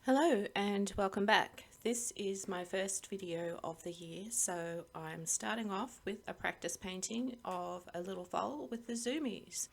Hello and welcome back. This is my first video of the year, so I'm starting off with a practice painting of a little foal with the zoomies.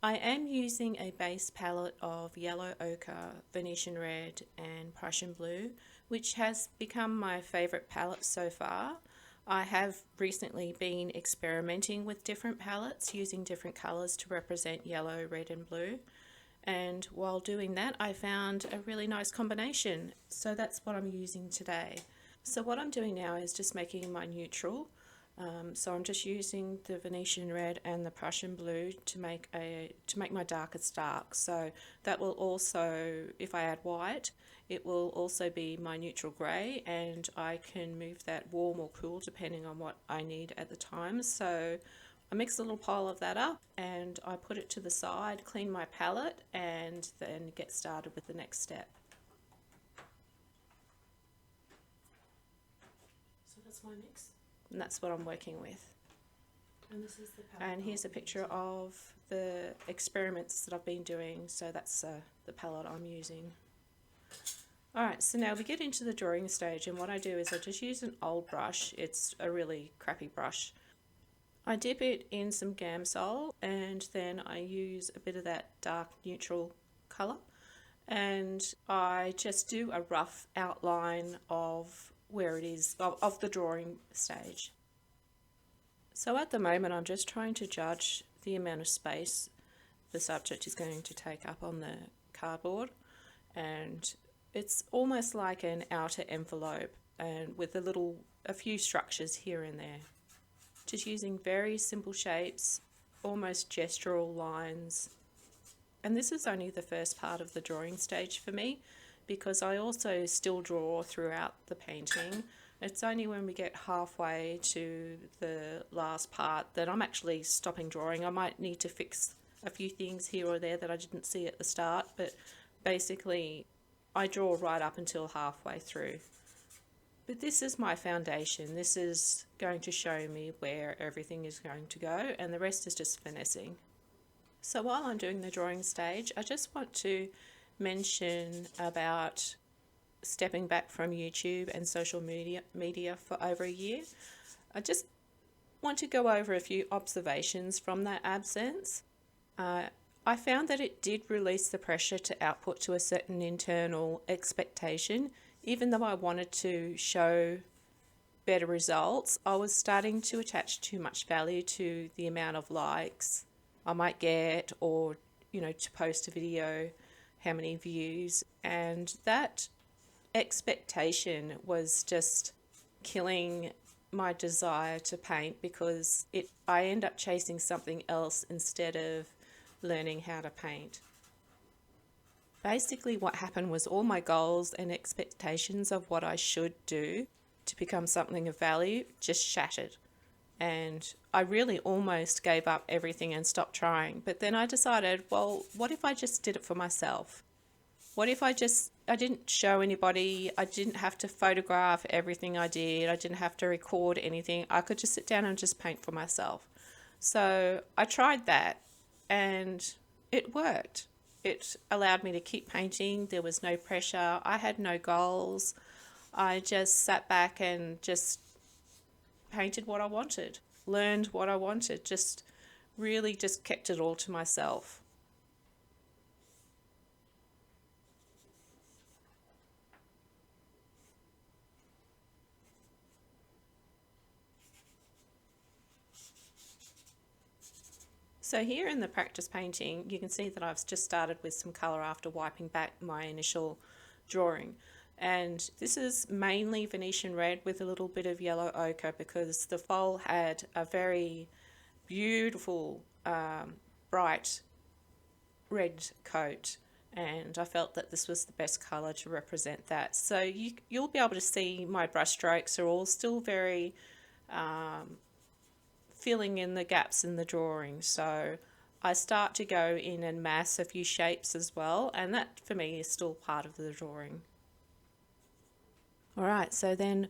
I am using a base palette of yellow ochre, Venetian red and Prussian blue, which has become my favourite palette so far. I have recently been experimenting with different palettes using different colours to represent yellow, red and blue. And while doing that, I found a really nice combination. So that's what I'm using today. So what I'm doing now is just making my neutral. So I'm just using the Venetian red and the Prussian blue to make my darkest dark. So that will also, if I add white, it will also be my neutral grey, and I can move that warm or cool depending on what I need at the time. So I mix a little pile of that up and I put it to the side, clean my palette, and then get started with the next step. So that's my mix. And that's what I'm working with. And this is the palette. And here's a picture of the experiments that I've been doing. So that's the palette I'm using. Alright, so now we get into the drawing stage, and what I do is I just use an old brush. It's a really crappy brush. I dip it in some Gamsol and then I use a bit of that dark neutral colour, and I just do a rough outline of where it is, of the drawing stage. So at the moment I'm just trying to judge the amount of space the subject is going to take up on the cardboard, and it's almost like an outer envelope and with a few structures here and there. Just using very simple shapes, almost gestural lines. And this is only the first part of the drawing stage for me, because I also still draw throughout the painting. It's only when we get halfway to the last part that I'm actually stopping drawing. I might need to fix a few things here or there that I didn't see at the start, but basically I draw right up until halfway through. But this is my foundation. This is going to show me where everything is going to go, and the rest is just finessing. So while I'm doing the drawing stage, I just want to mention about stepping back from YouTube and social media for over a year. I just want to go over a few observations from that absence. I found that it did release the pressure to output to a certain internal expectation. Even though I wanted to show better results, I was starting to attach too much value to the amount of likes I might get, or, to post a video, how many views. And that expectation was just killing my desire to paint, because I end up chasing something else instead of learning how to paint. Basically what happened was all my goals and expectations of what I should do to become something of value just shattered. And I really almost gave up everything and stopped trying. But then I decided, well, what if I just did it for myself? What if I didn't show anybody? I didn't have to photograph everything I did. I didn't have to record anything. I could just sit down and just paint for myself. So I tried that and it worked. It allowed me to keep painting. There was no pressure. I had no goals. I just sat back and just painted what I wanted, learned what I wanted, just really just kept it all to myself. So here in the practice painting, you can see that I've just started with some colour after wiping back my initial drawing. And this is mainly Venetian red with a little bit of yellow ochre, because the foal had a very beautiful bright red coat, and I felt that this was the best colour to represent that. So you'll be able to see my brush strokes are all still very filling in the gaps in the drawing. So I start to go in and mass a few shapes as well, and that for me is still part of the drawing. Alright, so then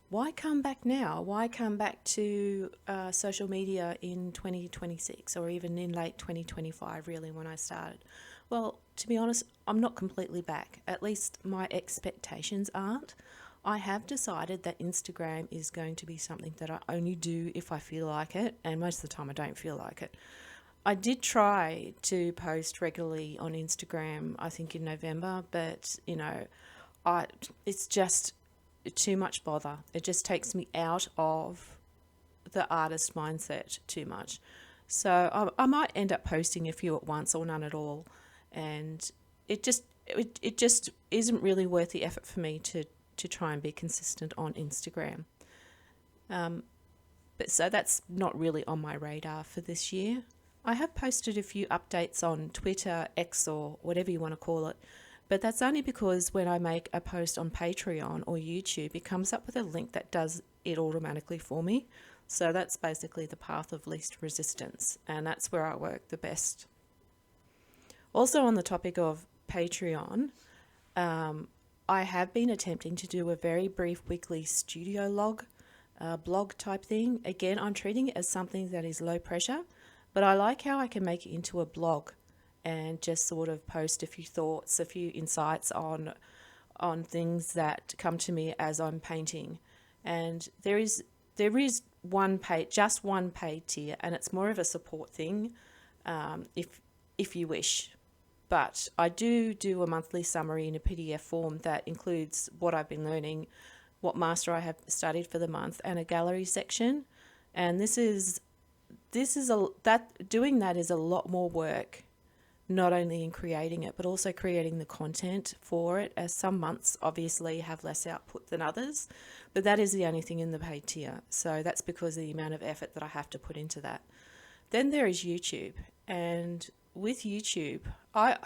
why come back now? Why come back to social media in 2026, or even in late 2025 really, when I started? Well, to be honest, I'm not completely back. At least my expectations aren't. I have decided that Instagram is going to be something that I only do if I feel like it, and most of the time I don't feel like it. I did try to post regularly on Instagram, I think in November, but I it's just too much bother. It just takes me out of the artist mindset too much. So I might end up posting a few at once or none at all, and it just isn't really worth the effort for me to try and be consistent on Instagram. But so that's not really on my radar for this year. I have posted a few updates on Twitter, X, or whatever you want to call it, but that's only because when I make a post on Patreon or YouTube, it comes up with a link that does it automatically for me. So that's basically the path of least resistance, and that's where I work the best. Also, on the topic of Patreon, I have been attempting to do a very brief weekly studio log, blog type thing. Again, I'm treating it as something that is low pressure, but I like how I can make it into a blog and just sort of post a few thoughts, a few insights on things that come to me as I'm painting. And there is one paid, just one paid tier, and it's more of a support thing, if you wish. But I do a monthly summary in a PDF form that includes what I've been learning, what master I have studied for the month, and a gallery section. And doing that is a lot more work, not only in creating it, but also creating the content for it, as some months obviously have less output than others. But that is the only thing in the paid tier. So that's because of the amount of effort that I have to put into that. Then there is YouTube. And with YouTube, I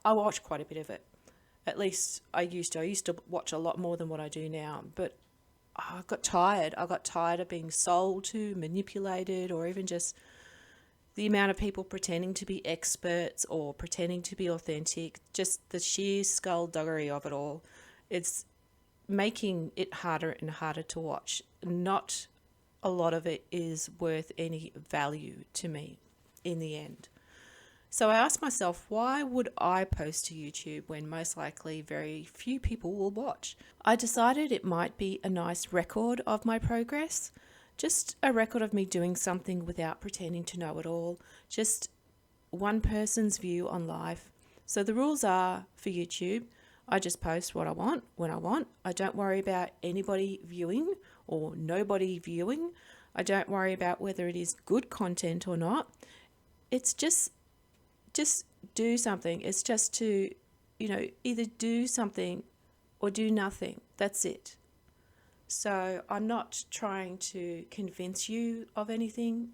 watch quite a bit of it. At least I used to. I used to watch a lot more than what I do now. But I got tired. I got tired of being sold to, manipulated, or even just the amount of people pretending to be experts or pretending to be authentic, just the sheer skullduggery of it all. It's making it harder and harder to watch. Not a lot of it is worth any value to me in the end. So I asked myself, why would I post to YouTube when most likely very few people will watch? I decided it might be a nice record of my progress. Just a record of me doing something without pretending to know it all. Just one person's view on life. So the rules are for YouTube, I just post what I want when I want. I don't worry about anybody viewing or nobody viewing. I don't worry about whether it is good content or not. It's just do something. It's just to, either do something or do nothing. That's it. So I'm not trying to convince you of anything.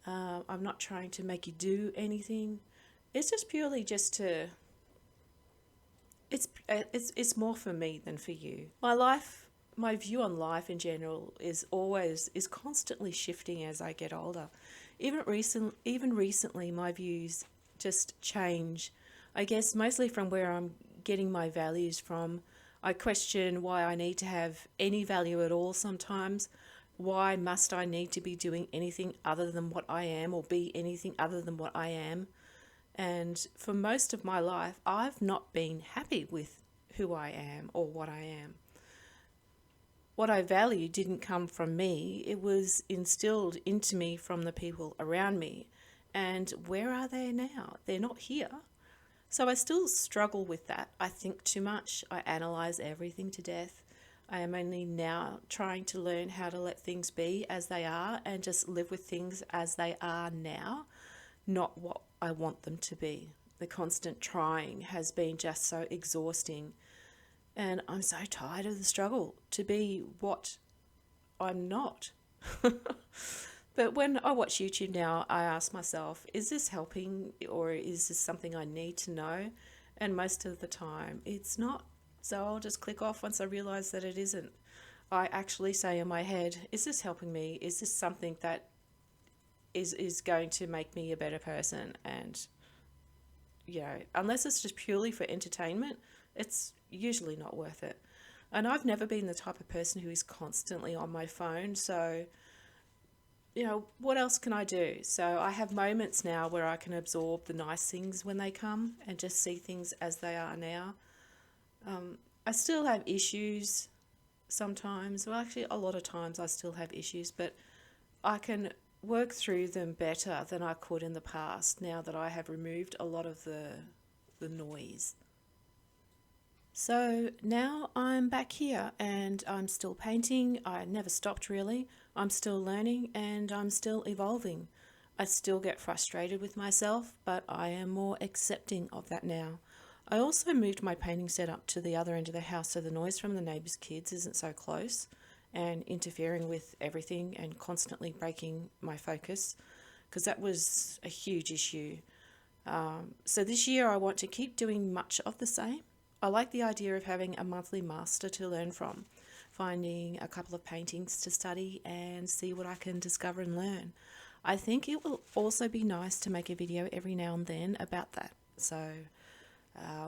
I'm not trying to make you do anything. It's just purely just to. It's more for me than for you. My view on life in general is constantly shifting as I get older. Even recently, my views just change. I guess mostly from where I'm getting my values from. I question why I need to have any value at all sometimes. Why must I need to be doing anything other than what I am, or be anything other than what I am? And for most of my life, I've not been happy with who I am or what I am. What I value didn't come from me. It was instilled into me from the people around me. And where are they now? They're not here. So I still struggle with that. I think too much. I analyze everything to death. I am only now trying to learn how to let things be as they are and just live with things as they are now, not what I want them to be. The constant trying has been just so exhausting. And I'm so tired of the struggle to be what I'm not. But when I watch YouTube now, I ask myself, is this helping, or is this something I need to know? And most of the time, it's not. So I'll just click off once I realize that it isn't. I actually say in my head, is this helping me? Is this something that is going to make me a better person? And, unless it's just purely for entertainment, it's usually not worth it. And I've never been the type of person who is constantly on my phone. So, what else can I do? So I have moments now where I can absorb the nice things when they come and just see things as they are now. I still have issues sometimes. Well, actually, a lot of times I still have issues, but I can work through them better than I could in the past now that I have removed a lot of the noise. So now I'm back here and I'm still painting. I never stopped really. I'm still learning and I'm still evolving. I still get frustrated with myself, but I am more accepting of that now. I also moved my painting setup to the other end of the house so the noise from the neighbours' kids isn't so close and interfering with everything and constantly breaking my focus, because that was a huge issue. So this year I want to keep doing much of the same. I like the idea of having a monthly master to learn from, finding a couple of paintings to study and see what I can discover and learn. I think it will also be nice to make a video every now and then about that. So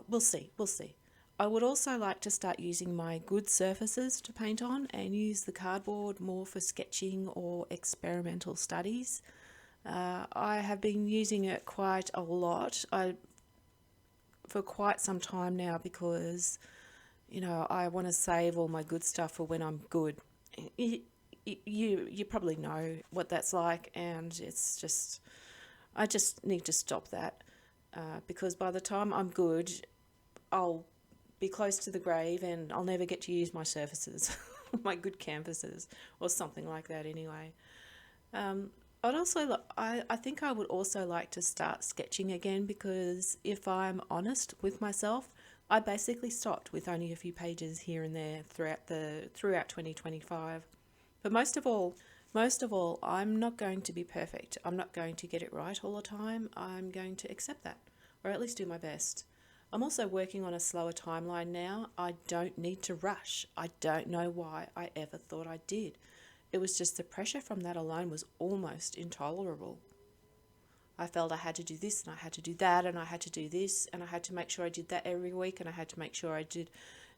we'll see. I would also like to start using my good surfaces to paint on and use the cardboard more for sketching or experimental studies. I have been using it quite a lot. For quite some time now, because I want to save all my good stuff for when I'm good. You probably know what that's like, and it's just I just need to stop that, because by the time I'm good, I'll be close to the grave and I'll never get to use my surfaces, my good canvases or something like that anyway. I think I would also like to start sketching again, because if I'm honest with myself, I basically stopped with only a few pages here and there throughout 2025. But most of all, I'm not going to be perfect. I'm not going to get it right all the time. I'm going to accept that, or at least do my best. I'm also working on a slower timeline now. I don't need to rush. I don't know why I ever thought I did. It was just the pressure from that alone was almost intolerable. I felt I had to do this and I had to do that and I had to do this and I had to make sure I did that every week and I had to make sure I did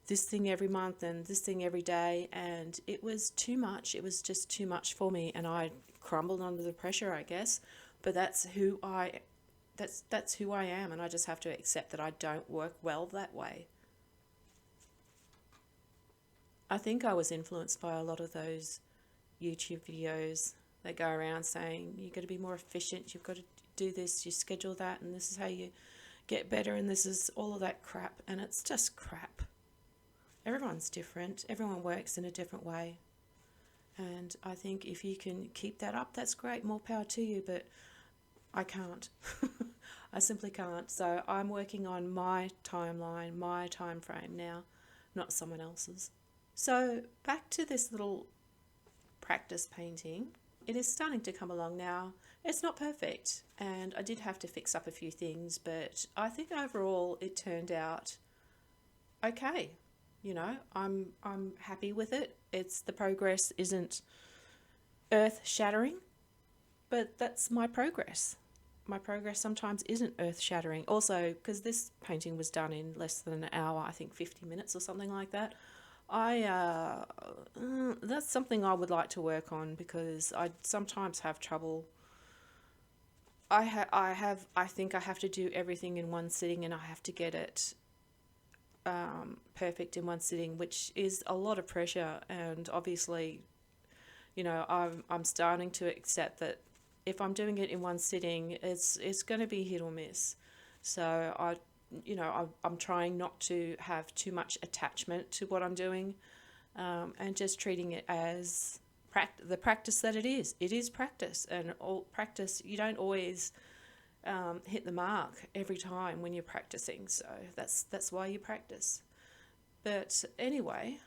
this thing every month and this thing every day, and it was too much. It was just too much for me and I crumbled under the pressure, I guess. But that's who I am, and I just have to accept that I don't work well that way. I think I was influenced by a lot of those YouTube videos that go around saying you've got to be more efficient, you've got to do this, you schedule that, and this is how you get better, and this is all of that crap, and it's just crap. Everyone's different, everyone works in a different way, and I think if you can keep that up, that's great, more power to you, but I can't. I simply can't. So I'm working on my timeline, my time frame now, not someone else's. So back to this little practice painting. It is starting to come along now. It's not perfect, and I did have to fix up a few things, but I think overall it turned out okay. I'm happy with it. The progress isn't earth-shattering, but that's my progress. My progress sometimes isn't earth-shattering. Also, because this painting was done in less than an hour, I think 50 minutes or something like that. That's something I would like to work on, because I sometimes have trouble. I think I have to do everything in one sitting, and I have to get it perfect in one sitting, which is a lot of pressure. And obviously, I'm starting to accept that if I'm doing it in one sitting, it's going to be hit or miss. So I'm trying not to have too much attachment to what I'm doing, and just treating it as the practice that it is. It is practice, and all practice, you don't always hit the mark every time when you're practicing. So that's why you practice. But anyway,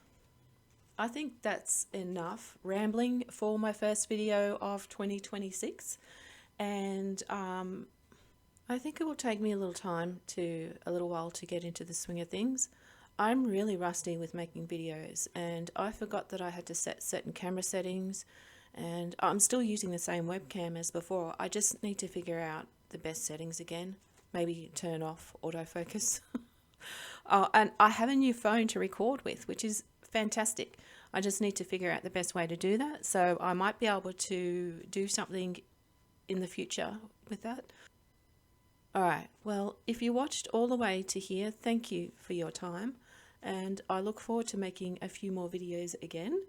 I think that's enough rambling for my first video of 2026, and I think it will take me a little while to get into the swing of things. I'm really rusty with making videos, and I forgot that I had to set certain camera settings, and I'm still using the same webcam as before. I just need to figure out the best settings again, maybe turn off autofocus. And I have a new phone to record with, which is fantastic. I just need to figure out the best way to do that. So I might be able to do something in the future with that. Alright, well, if you watched all the way to here, thank you for your time, and I look forward to making a few more videos again.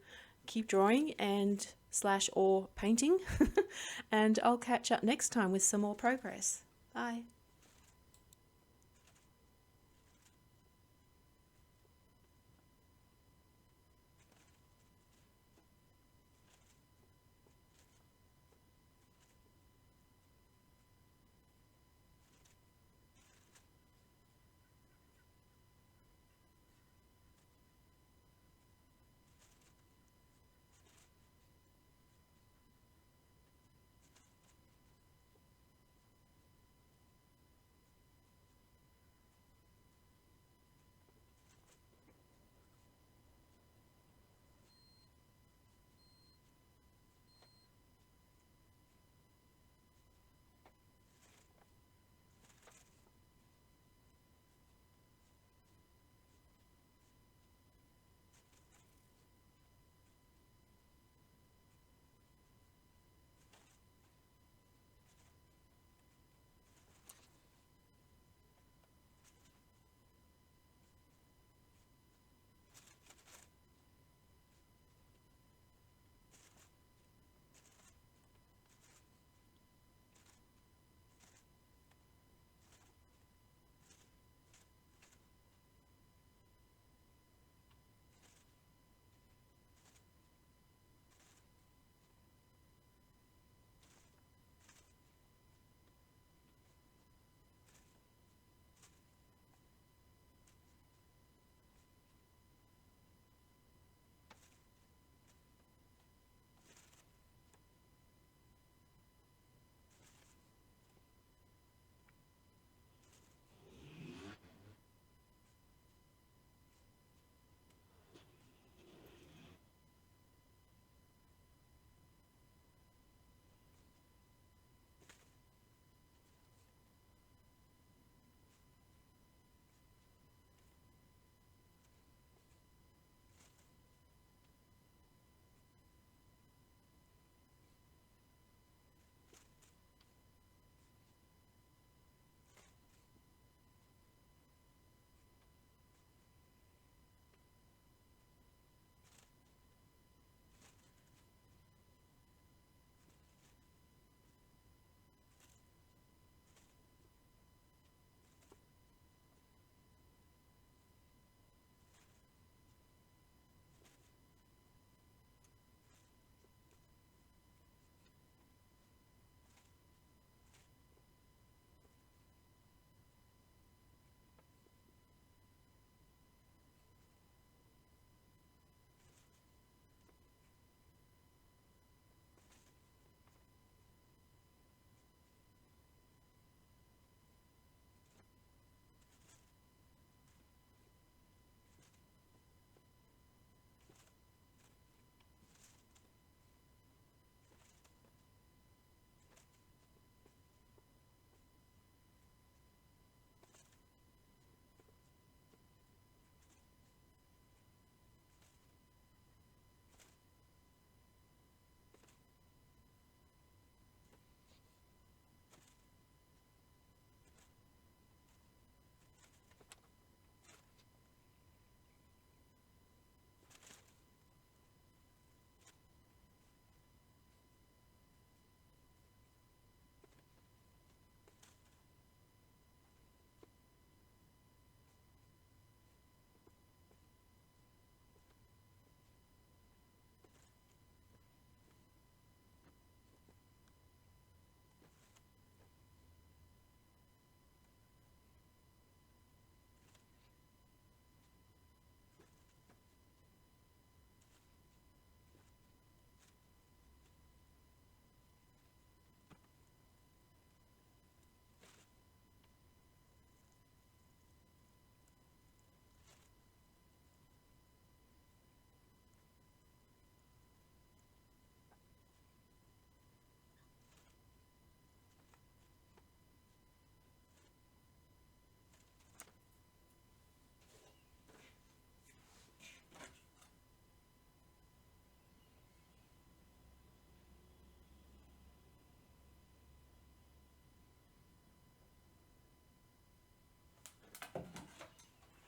Keep drawing and / or painting, and I'll catch up next time with some more progress. Bye.